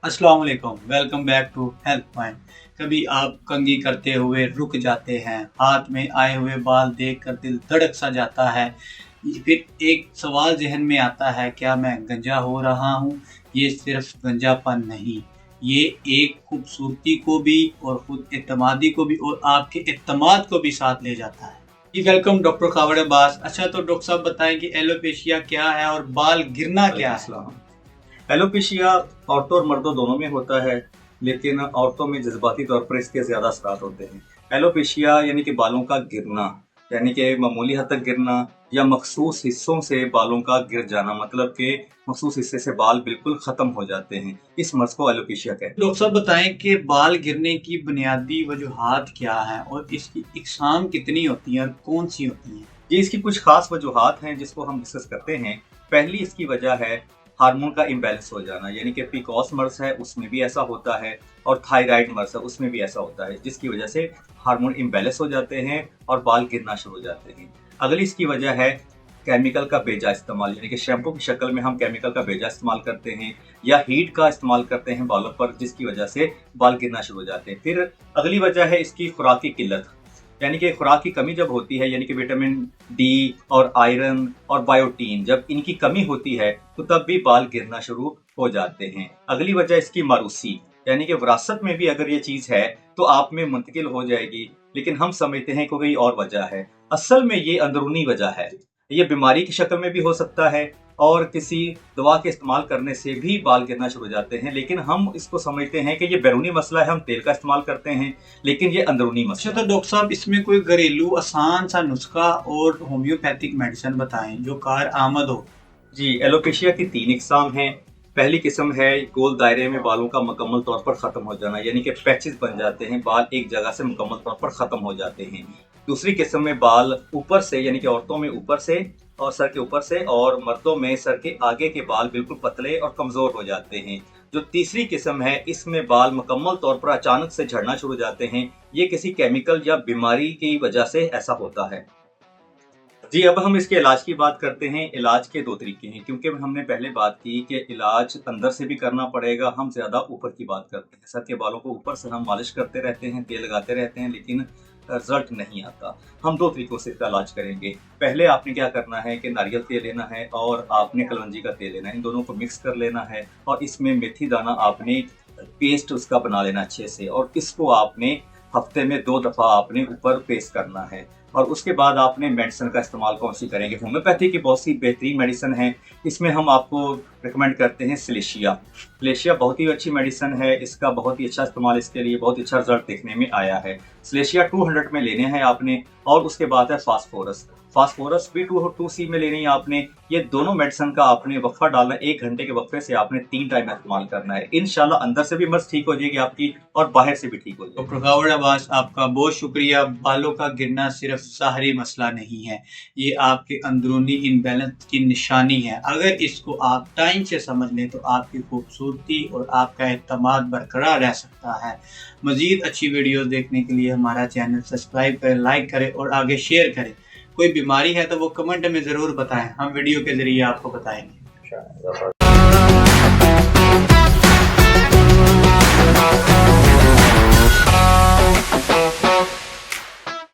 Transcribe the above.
अस्सलाम वालेकुम, welcome back to health point. कभी आप कंघी करते हुए रुक जाते हैं, हाथ में आए हुए बाल देखकर दिल धड़क सा जाता है। फिर एक सवाल जहन में आता है, क्या मैं गंजा हो रहा हूँ? ये सिर्फ गंजापन नहीं, ये एक खूबसूरती को भी और खुद एतमादी को भी और आपके एतमाद को भी साथ ले जाता है। जी वेलकम डॉक्टर कावड़ अब्बास। अच्छा तो डॉक्टर साहब बताएं कि एलोपेशिया क्या है और बाल गिरना क्या है? एलोपेशिया औरतों और मर्दों दोनों में होता है, लेकिन औरतों में जज्बाती तौर पर इसके ज़्यादा असरात होते हैं। एलोपेशिया यानी कि बालों का गिरना, यानी कि मामूली हद तक गिरना या मखसूस हिस्सों से बालों का गिर जाना, मतलब कि मखसूस हिस्से से बाल बिल्कुल ख़त्म हो जाते हैं। इस मर्ज को एलोपेशिया कहते हैं। डॉक्टर साहब बताएं कि बाल गिरने की बुनियादी वजूहात क्या हैं और इसकी इकसाम कितनी होती हैं और कौन सी होती हैं? ये इसकी कुछ खास वजूहात हैं जिसको हम डिस्कस करते हैं। पहली इसकी वजह है हार्मोन का इम्बैलेंस हो जाना, यानी कि पीकॉस मर्ज है उसमें भी ऐसा होता है और थायराइड मर्ज है उसमें भी ऐसा होता है, जिसकी वजह से हार्मोन इम्बैलेंस हो जाते हैं और बाल गिरना शुरू हो जाते हैं। अगली इसकी वजह है केमिकल का बेजा इस्तेमाल, यानी कि शैम्पू की शक्ल में हम केमिकल का बेजा इस्तेमाल करते हैं या हीट का इस्तेमाल करते हैं बालों पर, जिसकी वजह से बाल गिरना शुरू हो जाते हैं। फिर अगली वजह है इसकी खुराक की किल्लत, यानी कि खुराक की कमी जब होती है, यानी कि विटामिन डी और आयरन और बायोटीन जब इनकी कमी होती है तो तब भी बाल गिरना शुरू हो जाते हैं। अगली वजह इसकी मारूसी, यानी कि विरासत में भी अगर ये चीज़ है तो आप में मुंतकिल हो जाएगी, लेकिन हम समझते हैं कि कोई और वजह है। असल में ये अंदरूनी वजह है। ये बीमारी की शक्ल में भी हो सकता है और किसी दवा के इस्तेमाल करने से भी बाल गिरना शुरू हो जाते हैं, लेकिन हम इसको समझते हैं कि ये बैरूनी मसला है, हम तेल का इस्तेमाल करते हैं, लेकिन ये अंदरूनी मसला अच्छा है। तो डॉक्टर साहब इसमें कोई घरेलू आसान सा नुस्खा और होम्योपैथिक मेडिसिन बताएं जो कार आमद हो। जी, एलोपेशिया की 3 इकसाम हैं। पहली किस्म है गोल दायरे में बालों का मुकम्मल तौर पर ख़त्म हो जाना, यानी कि पैचेस बन जाते हैं, बाल एक जगह से मुकम्मल तौर पर ख़त्म हो जाते हैं। दूसरी किस्म में बाल ऊपर से, यानी कि औरतों में ऊपर से और सर के ऊपर से, और मर्दों में सर के आगे के बाल बिल्कुल पतले और कमज़ोर हो जाते हैं। जो तीसरी किस्म है, इसमें बाल मुकम्मल तौर पर अचानक से झड़ना शुरू हो जाते हैं। ये किसी केमिकल या बीमारी की वजह से ऐसा होता है। जी, अब हम इसके इलाज की बात करते हैं। इलाज के 2 तरीके हैं, क्योंकि हमने पहले बात की कि इलाज अंदर से भी करना पड़ेगा, हम ज़्यादा ऊपर की बात करते हैं। सर के बालों को ऊपर से हम मालिश करते रहते हैं, तेल लगाते रहते हैं, लेकिन रिज़ल्ट नहीं आता। हम 2 तरीकों से इसका इलाज करेंगे। पहले आपने क्या करना है कि नारियल तेल लेना है और आपने कलौंजी का तेल लेना है, इन दोनों को मिक्स कर लेना है और इसमें मेथी दाना आपने पेस्ट उसका बना लेना अच्छे से, और इसको आपने हफ्ते में 2 दफ़ा आपने ऊपर पेस्ट करना है। और उसके बाद आपने मेडिसिन का इस्तेमाल कौन सी करेंगे? होम्योपैथी की बहुत सी बेहतरीन मेडिसिन है। इसमें हम आपको रिकमेंड करते हैं सिलेशिया। सिलेशिया बहुत ही अच्छी मेडिसिन है, इसका बहुत ही अच्छा इस्तेमाल, इसके लिए बहुत अच्छा रिजल्ट देखने में आया है। सिलेशिया 200 में लेने हैं आपने, और उसके बाद है फास्फोरस। फास्फोरस भी 2C में लेनी है आपने। ये दोनों मेडिसिन का आपने वक्फा डालना, 1 घंटे के वक्फे से आपने 3 टाइम इस्तेमाल करना है। इंशाल्लाह अंदर से भी मर्ज ठीक हो जाएगी आपकी और बाहर से भी ठीक हो जाएगी। डॉक्टर कावड़ अब्बास आपका बहुत शुक्रिया। बालों का गिरना सिर्फ ज़ाहरी मसला नहीं है, ये आपके अंदरूनी इम्बैलेंस की निशानी है। अगर इसको आप टाइम से समझ लें तो आपकी खूबसूरती और आपका एतमाद बरकरार रह सकता है। मज़ीद अच्छी वीडियो देखने के लिए हमारा चैनल सब्सक्राइब करें, लाइक करें और आगे शेयर करें। कोई बीमारी है तो वो कमेंट में ज़रूर बताएं, हम वीडियो के ज़रिए आपको बताएंगे।